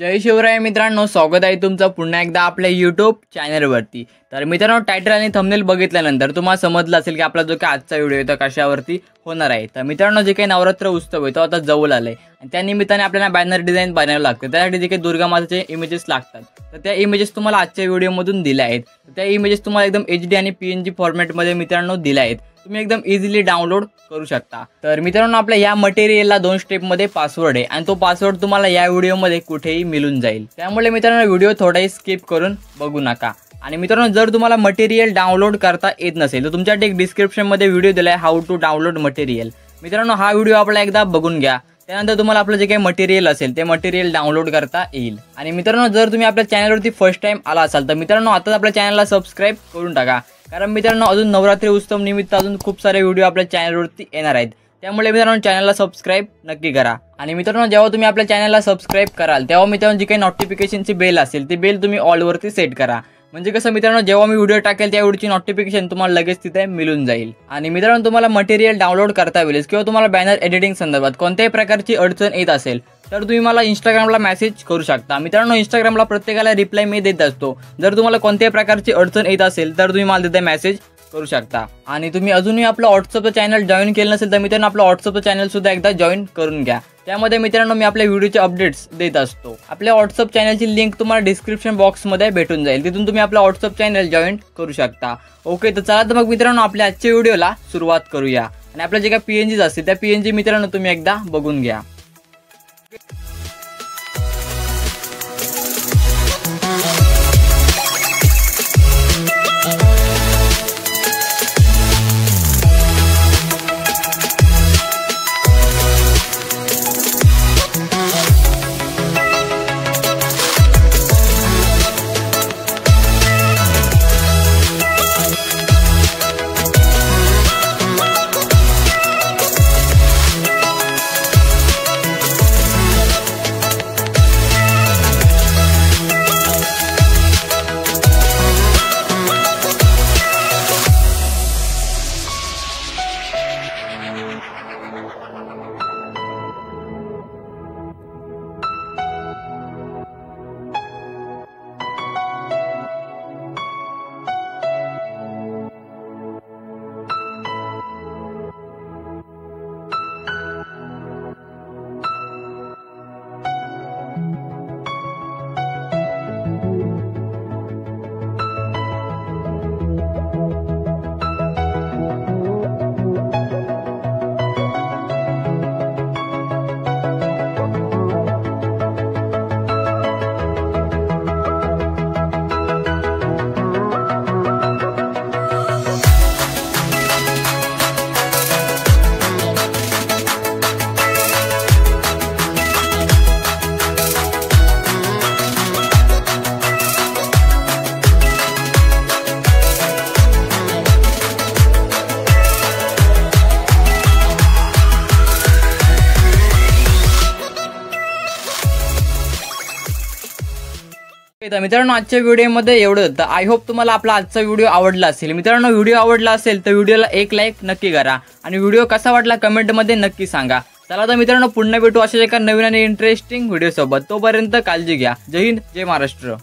जय शिवराय मित्रांनो, स्वागत आहे तुमचं पुन्हा एकदा आपल्या यूट्यूब चॅनलवरती। तर मित्रांनो, टायटल आणि थंबनेल बघितल्यानंतर तुम्हाला समजलं असेल की आपला जो काही आजचा व्हिडिओ आहे तो कशावरती होणार आहे। तर मित्रांनो, जे काही नवरात्र उत्सव आहे तो आता जवळ आलाय आणि त्या निमित्ताने आपल्याला बॅनर डिझाइन बनावावे लागते। त्यासाठी जे काही दुर्गा मातेचे इमेजेस लागतात तर त्या इमेजेस तुम्हाला आजच्या व्हिडिओमधून दिल्या आहेत। त्या इमेजेस तुम्हाला एकदम HD आणि PNG फॉर्मॅटमध्ये मित्रांनो दिल्या आहेत। तुम्ही एकदम इझिली डाउनलोड करू शकता। तर मित्रांनो, आपल्या या मटेरियलला 2 स्टेपमध्ये पासवर्ड आहे आणि तो पासवर्ड तुम्हाला या व्हिडिओमध्ये कुठेही मिळून जाईल। त्यामुळे मित्रांनो, व्हिडिओ थोडाही स्किप करून बघू नका। आणि मित्रांनो, जर तुम्हाला मटेरियल डाउनलोड करता येत नसेल तर तुमच्यासाठी एक डिस्क्रिप्शनमध्ये व्हिडिओ दिलाय हाऊ टू डाउनलोड मटेरियल। मित्रांनो, हा व्हिडिओ आपला एकदा बघून घ्या, त्यानंतर तुम्हाला आपलं जे काही मटेरियल असेल ते मटेरियल डाउनलोड करता येईल। आणि मित्रांनो, जर तुम्ही आपल्या चॅनलवरती फर्स्ट टाइम आला असाल तर मित्रांनो, आताच आपल्या चॅनलला सबस्क्राइब करून टाका, कारण मित्रांनो अजून नवरात्री उत्सव निमित्त अजून खूप सारे व्हिडिओ आपल्या चॅनलवरती येणार आहेत। त्यामुळे मित्रांनो, चॅनलला सबस्क्राइब नक्की करा। आणि मित्रांनो, जेव्हा तुम्ही आपल्या चॅनलला सबस्क्राइब कराल तेव्हा मित्रांनो जी काही नोटिफिकेशनची बेल असेल ती बेल तुम्ही ऑल वरती सेट करा, म्हणजे कसं मित्रांनो, जेव्हा मी व्हिडिओ टाकेल त्या व्हिडिओची नोटिफिकेशन तुम्हाला लगेच तिथे मिळून जाईल। आणि मित्रांनो, तुम्हाला मटेरियल डाउनलोड करता येईल किंवा तुम्हाला बॅनर एडिटिंग संदर्भात कोणत्याही प्रकारची अडचण येत असेल तर तुम्ही मला इंस्टाग्रामला मेसेज करू शकता। मित्रांनो, इंस्टाग्रामला प्रत्येकाला रिप्लाय मी देत असतो। जर तुम्हाला कोणत्याही प्रकारची अडचण येत असेल तर तुम्ही मला तिथे मेसेज करू शकता। आणि तुम्ही अजूनही आपलं व्हॉट्सअपचं चॅनल जॉईन केलं नसेल तर मित्रांनो, आपलं व्हॉट्सअपचं चॅनल सुद्धा एकदा जॉईन करून घ्या। त्यामध्ये मित्रांनो मी आपल्या व्हिडिओचे अपडेट्स देत असतो। आपल्या व्हॉट्सअप चॅनलची लिंक तुम्हाला डिस्क्रिप्शन बॉक्समध्ये भेटून जाईल, तिथून तुम्ही आपलं व्हॉट्सअप चॅनल जॉईन करू शकता। ओके, तर चला तर मग मित्रांनो, आपल्या आजच्या व्हिडिओला सुरुवात करूया। आणि आपल्या जे काही PNGज असतील त्या PNG मित्रांनो तुम्ही एकदा बघून घ्या। तर मित्रांनो, आजच्या व्हिडिओमध्ये एवढं होतं। आय होप तुम्हाला आपला आजचा व्हिडिओ आवडला असेल। मित्रांनो, व्हिडिओ आवडला असेल तर व्हिडिओला एक लाईक नक्की करा आणि व्हिडिओ कसा वाटला कमेंटमध्ये नक्की सांगा। चला तर मित्रांनो, पुन्हा भेटू अशाच एका नवीन आणि इंटरेस्टिंग व्हिडिओ सोबत। तोपर्यंत काळजी घ्या। जय हिंद, जय महाराष्ट्र।